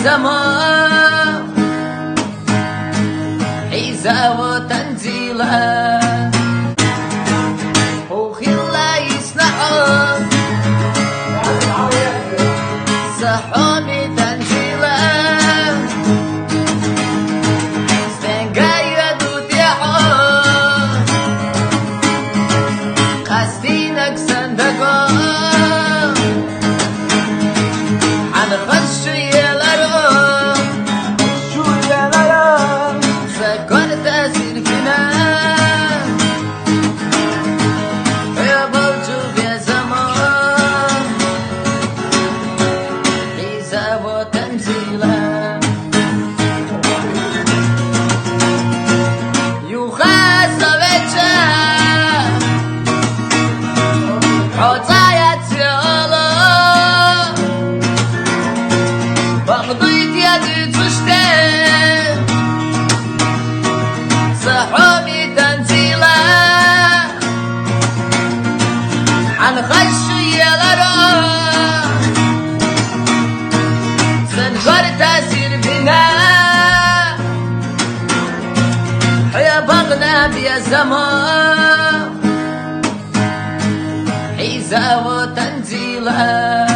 زمان حيزة وتنزيلة وخلا يصنعوا صحوني تنزيلة سنقايا دوديعوا قاستينك صندقوا حنخش وتنزيلا يخاسبتها حطايا تيالا بغضيت يدي تشتين صحومي تنزيلا حنخش يلا تأثير فينا حيا بغنا بيا زمان حيزة وتنزيلة